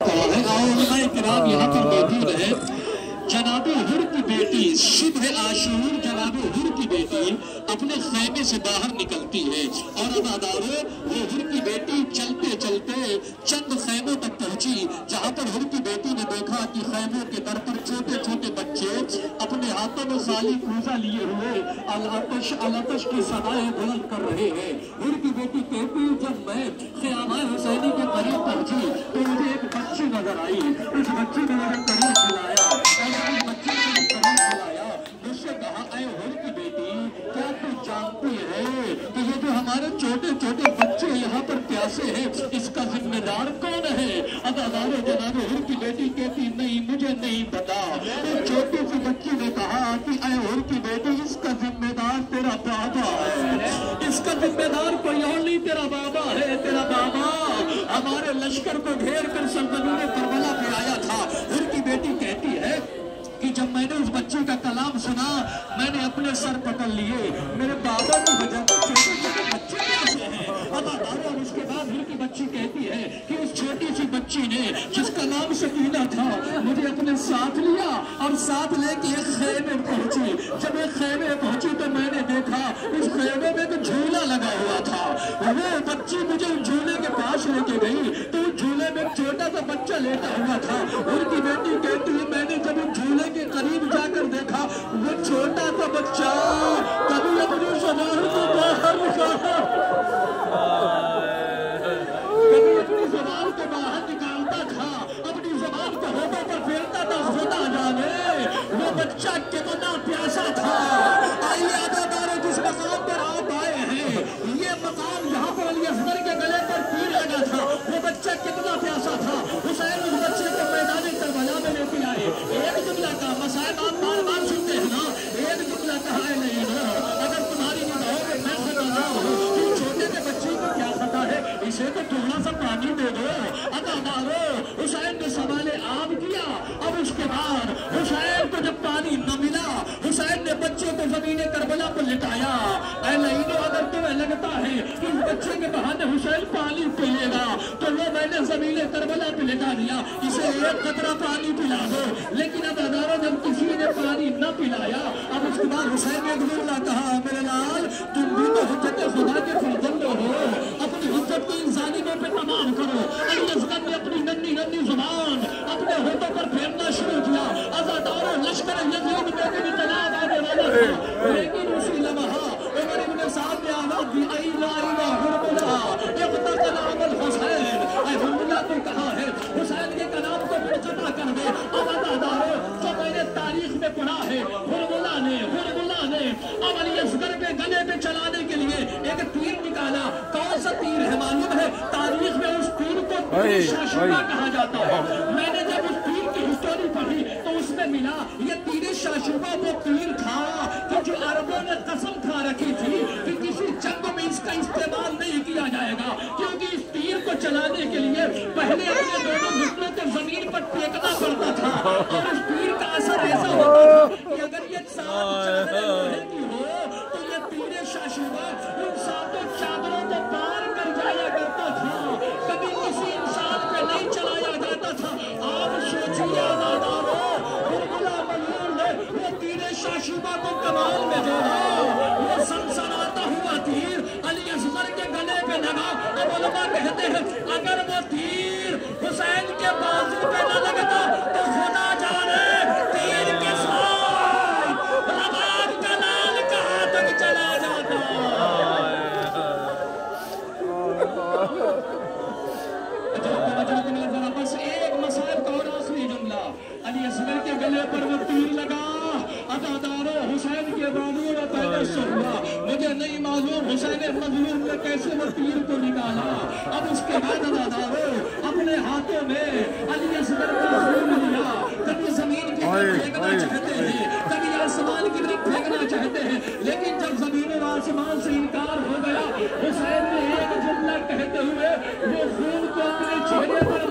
کرام یہاں پر موجود ہے۔ جناب حر کی بیٹی صبح عاشور جناب حر کی بیٹی اپنے خیمے سے باہر نکلتی ہے اور عزاداروں وہ حر کی بیٹی چلتے چلتے چند خیموں تک پہنچی جہاں پر حر کی بیٹی نے دیکھا کہ خیموں کے در پر چھوٹے چھوٹے بچے اپنے ہاتھوں میں خالی کوزہ لیے ہوئے الاتش کی صدائیں بلند کر رہے ہیں۔ حر کی بیٹی کہتی جب میں خیمہ حسینی کے قریب پہنچی تو مجھے ایک بچی نظر آئی۔ اس بچی نے مجھے قریب بلایا مجھ سے کہا اے حر کی بیٹی کیا تو جانتی ہے کہ یہ جو ہمارے چھوٹے چھوٹے بچے یہاں پر پیاسے ہیں اس کا ذمہ دار کون ہے؟ عزاداروں جناب حر کی بیٹی کہتی نہیں مجھے نہیں پتا۔ ایک چھوٹی سی بچی نے کہا کہ اے حر کی بیٹی اس کا ذمہ دار تیرا بابا ہے، اس کا ذمہ دار کوئی اور نہیں تیرا بابا ہے۔ تیرا بابا ہمارے لشکر کو گھیر کر سرزمین کربلا پہ آیا تھا۔ حر کی بیٹی کہتی ہے کہ جب میں نے اس بچے کا کلام سنا میں نے اپنے سر پکڑ لیے، میرے بابا کی وجہ سے چھوٹے چھوٹے بچے کیسے ہیں؟ اور اس کے بعد حر کی بچی کہتی ہے کہ اس چھوٹی سی بچی نے جس کا نام سکینہ تھا مجھے اپنے ساتھ لیا اور ساتھ لے کے ایک خیمے پہنچی۔ جب ایک خیمے پہنچی تو میں نے دیکھا اس خیمے میں تو جھولا لگا ہوا تھا۔ وہ بچی مجھے جھولے کے پاس لے کے گئی تو اس جھولے میں ایک چھوٹا سا بچہ لیٹا ہوا تھا۔ حر کی بیٹی کہتی ہے میں نے جب اس جھولے کے قریب جا کر دیکھا وہ چھوٹا سا بچہ کبھی اپنی زبان کو باہر نکالا، کبھی اپنی زبان کو باہر نکالتا تھا، اپنی زبان کو ہونٹوں پر پھیرتا تھا۔ خدا جانے وہ بچہ کتنا پیاسا تھا۔ آئیے عزاداروں جس مقام پر آپ آئے ہیں یہ مقام جہاں پر علی اصغر کے گلے پر تیر لگا تھا وہ بچہ کتنا پیاسا تھا۔ حسین اس بچے کو میدان کربلا میں لے کے آئے۔ ایک جملہ کا مسائل آپ بار بار سنتے ہیں نا، ایک جملہ کہا ہے نہیں نا، اگر تمہاری نگاہوں میں میں خطا نہ ہوں تو چھوٹے سے بچے کو کیا خطا ہے؟ اسے تو تھوڑا سا پانی دے دو۔ عزاداروں حسین نے سوال آب کیا۔ اب اس کے بعد حسین کو جب پانی نہ ملا حسین نے بچے کو زمین کربلا پر لٹایا۔ اے لعینو اگر تمہیں لگتا ہے کہ اس بچے کے بہانے حسین پانی پیے گا تو وہ میں نے زمین کربلا پہ لٹا دیا، اسے ایک قطرہ پانی پلا دو۔ لیکن عزاداروں جب کسی نے پانی نہ پلایا اب اس کے بعد حسین نے جملہ کہا میرے لال تم بھی تو حجت خدا کے فرزند ہو، اپنی حجت کو انسانیوں پہ تمام کرو۔ علی اصغر نے اپنی ننھی ننھی زبان اپنے ہونٹوں پر پھیرنا شروع کیا۔ عزاداروں لشکر یزید میں بھی طلاق آنے والا تھا لیکن اسی لمحہ عمر ابن سعد نے آواز دی اے لا الہ حرملہ اقتتل عمل حسین۔ اے حرملہ تو کہا ہے حسین کے کلام کو منقطع کر دے۔ اب عزاداروں جو میں نے تاریخ میں پڑھا ہے حرملہ نے اب علی اصغر کے گلے پہ چلانے کے لیے ایک تیر نکالا۔ کون سا تیر ہے معلوم ہے؟ تاریخ میں اس تیر کو تیر شاشوبہ کہا جاتا ہے۔ میں نے جب اس تیر کی ہسٹوری پڑھی تو اس میں ملا یہ تیر شاشوبہ وہ تیر تھا کہ جو عربوں نے قسم کھا رکھی تھی کہ کسی جنگ میں اس کا استعمال نہیں کیا جائے گا، کیونکہ اس تیر کو چلانے کے لیے پہلے اپنے دونوں گھٹنوں کو زمین پر ٹیکنا پڑتا تھا اور اس تیر کا اثر ایسا ہوتا تھا کہ اگر یہ ساتھ چادریں لوہے کی ہو تو یہ تیر شاشوبہ ان ساتوں چادروں کو پار کر جایا کرتا تھا، کبھی کسی انسان پہ نہیں چلایا جاتا تھا۔ آپ سوچیے عزاداروں حرملہ ملعون نے وہ تیر شاشوبہ کو کمال میں جوڑا، وہ سنسناتا ہوا تیر علی اصغر کے گلے پہ لگا۔ اب علماء کہتے ہیں اگر وہ تیر حسین کے بازو پہ نہ لگتا تو خدا جانے تیر کے ساتھ رباب کا لال کہاں تک چلا جاتا۔ بس ایک مسائل کا اور آخری جملہ، علی اصغر کے گلے پر وہ تیر لگا۔ عزاداروں حسین کے بازو میں پہلے سے ہوا، مجھے نہیں معلوم حسین مظلوم نے کیسے وہ تیر کو نکالا۔ اب اس کے بعد عزاداروں اپنے ہاتھوں میں علی اصغر کا خون لیا، کبھی زمین کی طرف پھینکنا چاہتے ہیں کبھی آسمان کی طرف پھینکنا چاہتے ہیں، لیکن جب زمین و آسمان سے انکار ہو گیا حسین نے ایک جملہ کہتے ہوئے وہ خون کو اپنے چہرے پر